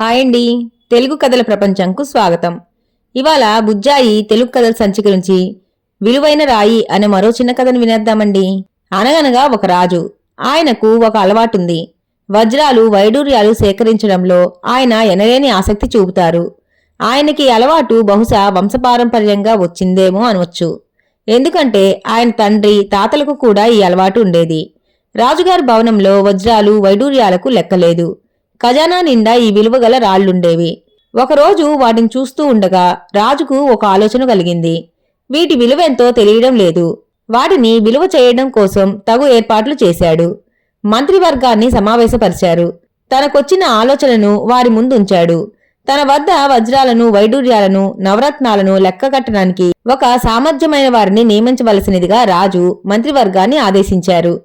Hi అండి. తెలుగు కథల ప్రపంచంకు స్వాగతం. ఇవాళ బుజ్జాయి తెలుగు కథల సంచిక నుంచి విలువైన రాయి అనే మరో చిన్న కథను వినేద్దామండి. అనగనగా ఒక రాజు. ఆయనకు ఒక అలవాటుంది. వజ్రాలు వైడూర్యాలు సేకరించడంలో ఆయన ఎనలేని ఆసక్తి చూపుతారు. ఆయనకి అలవాటు బహుశా వంశపారంపర్యంగా వచ్చిందేమో అనవచ్చు. ఎందుకంటే ఆయన తండ్రి తాతలకు కూడా ఈ అలవాటు ఉండేది. రాజుగారి భవనంలో వజ్రాలు వైడూర్యాలకు లెక్కలేదు. ఖజానా నిండా ఈ విలువగల రాళ్లుండేవి. ఒకరోజు వాటిని చూస్తూ ఉండగా రాజుకు ఒక ఆలోచన కలిగింది. వీటి విలువెంతో తెలియడం లేదు. వాటిని విలువ చేయడం కోసం తగు ఏర్పాట్లు చేశాడు. మంత్రివర్గాన్ని సమావేశపరిచారు. తనకొచ్చిన ఆలోచనను వారి ముందుంచాడు. తన వద్ద వజ్రాలను వైడూర్యాలను నవరత్నాలను లెక్కగట్టడానికి ఒక సామర్థ్యమైన వారిని నియమించవలసినదిగా రాజు మంత్రివర్గాన్ని ఆదేశించారు.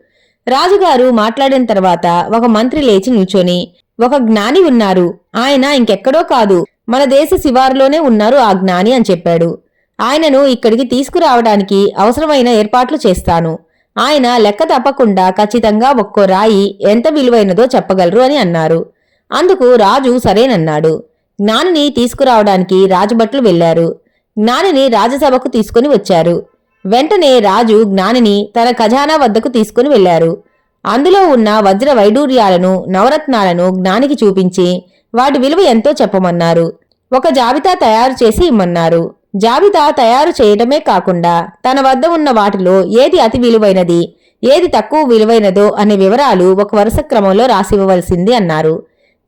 రాజుగారు మాట్లాడిన తర్వాత ఒక మంత్రి లేచి నిల్చొని, ఒక జ్ఞాని ఉన్నారు. ఆయన ఇంకెక్కడో కాదు, మన దేశ శివారులోనే ఉన్నారు ఆ జ్ఞాని అని చెప్పాడు. ఆయనను ఇక్కడికి తీసుకురావడానికి అవసరమైన ఏర్పాట్లు చేస్తాను. ఆయన లెక్క తప్పకుండా ఖచ్చితంగా ఒక్కో రాయి ఎంత విలువైనదో చెప్పగలరు అని అన్నారు. అందుకు రాజు సరేనన్నాడు. జ్ఞానిని తీసుకురావడానికి రాజభట్లు వెళ్లారు. జ్ఞానిని రాజసభకు తీసుకుని వచ్చారు. వెంటనే రాజు జ్ఞానిని తన ఖజానా వద్దకు తీసుకుని వెళ్లారు. అందులో ఉన్న వజ్ర వైడూర్యాలను నవరత్నాలను జ్ఞానికి చూపించి వాటి విలువ ఎంతో చెప్పమన్నారు. ఒక జాబితా తయారు చేసి ఇమ్మన్నారు. జాబితా తయారు చేయడమే కాకుండా తన వద్ద ఉన్న వాటిలో ఏది అతి విలువైనది, ఏది తక్కువ విలువైనదో అనే వివరాలు ఒక వరుస క్రమంలో రాసివ్వవలసింది అన్నారు.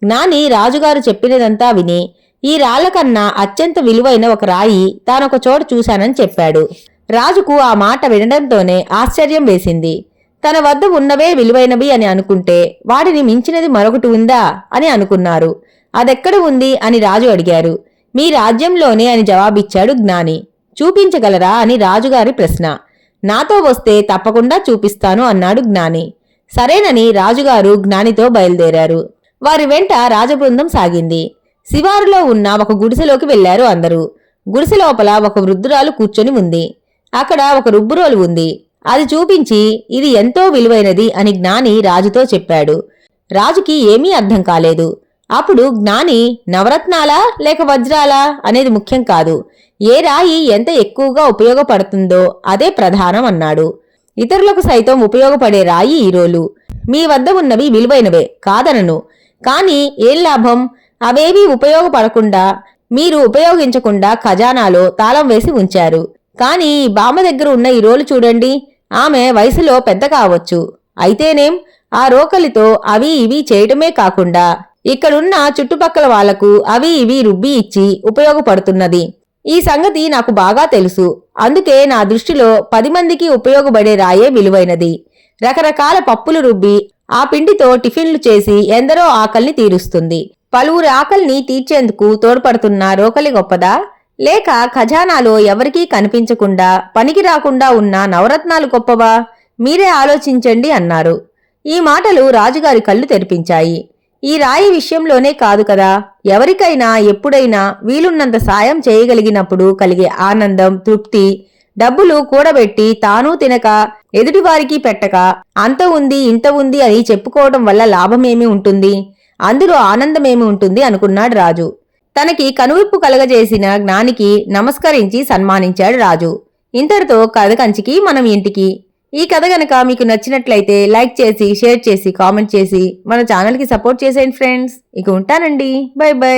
జ్ఞాని రాజుగారు చెప్పినదంతా విని, ఈ రాళ్ల కన్నా అత్యంత విలువైన ఒక రాయి తానొక చోట చూశానని చెప్పాడు. రాజుకు ఆ మాట వినడంతోనే ఆశ్చర్యం వేసింది. తన వద్ద ఉన్నవే విలువైనవి అని అనుకుంటే వాటిని మించినది మరొకటి ఉందా అని అనుకున్నారు. అదెక్కడ ఉంది అని రాజు అడిగారు. మీ రాజ్యంలోనే అని జవాబిచ్చాడు జ్ఞాని. చూపించగలరా అని రాజుగారి ప్రశ్న. నాతో వస్తే తప్పకుండా చూపిస్తాను అన్నాడు జ్ఞాని. సరేనని రాజుగారు జ్ఞానితో బయలుదేరారు. వారి వెంట రాజబృందం సాగింది. శివారులో ఉన్న ఒక గుడిసెలోకి వెళ్లారు అందరూ. గుడిసె లోపల ఒక వృద్ధురాలు కూర్చొని ఉంది. అక్కడ ఒక రుబ్బురోలు ఉంది. అది చూపించి ఇది ఎంతో విలువైనది అని జ్ఞాని రాజుతో చెప్పాడు. రాజుకి ఏమీ అర్థం కాలేదు. అప్పుడు జ్ఞాని నవరత్నాలా లేక వజ్రాలా అనేది ముఖ్యం కాదు, ఏ రాయి ఎంత ఎక్కువగా ఉపయోగపడుతుందో అదే ప్రధానం అన్నాడు. ఇతరులకు సైతం ఉపయోగపడే రాయి ఈ రోలు. మీ వద్ద ఉన్నవి విలువైనవే కాదనను, కానీ ఏం లాభం? అవేవీ ఉపయోగపడకుండా మీరు ఉపయోగించకుండా ఖజానాలో తాళం వేసి ఉంచారు. కానీ బామ్మ దగ్గర ఉన్న ఈ రోలు చూడండి. ఆమె వయసులో పెద్ద కావచ్చు, అయితేనేం ఆ రోకలితో అవి ఇవి చేయటమే కాకుండా ఇక్కడున్న చుట్టుపక్కల వాళ్లకు అవి ఇవి రుబ్బి ఇచ్చి ఉపయోగపడుతున్నది. ఈ సంగతి నాకు బాగా తెలుసు. అందుకే నా దృష్టిలో 10 మందికి ఉపయోగపడే రాయే విలువైనది. రకరకాల పప్పులు రుబ్బి ఆ పిండితో టిఫిన్లు చేసి ఎందరో ఆకలిని తీరుస్తుంది. పలువురి ఆకలిని తీర్చేందుకు తోడ్పడుతున్న రోకలి గొప్పదా, లేక ఖజానాలో ఎవరికీ కనిపించకుండా పనికి రాకుండా ఉన్న నవరత్నాలు గొప్పవా? మీరే ఆలోచించండి అన్నారు. ఈ మాటలు రాజుగారి కళ్ళు తెరిపించాయి. ఈ రాయి విషయంలోనే కాదు కదా, ఎవరికైనా ఎప్పుడైనా వీలున్నంత సాయం చేయగలిగినప్పుడు కలిగే ఆనందం, తృప్తి, డబ్బులు కూడబెట్టి తానూ తినక ఎదుటివారికి పెట్టక అంత ఉంది ఇంత ఉంది అని చెప్పుకోవడం వల్ల లాభమేమి ఉంటుంది, అందులో ఆనందమేమి ఉంటుంది అనుకున్నాడు రాజు. తనకి కనువిప్పు కలగజేసిన జ్ఞానికి నమస్కరించి సన్మానించాడు రాజు. ఇంతటితో కథ కంచికి మనం ఇంటికి. ఈ కథ గనక మీకు నచ్చినట్లయితే లైక్ చేసి, షేర్ చేసి, కామెంట్ చేసి మన ఛానల్కి సపోర్ట్ చేసేయండి ఫ్రెండ్స్. ఇక ఉంటానండి. By by.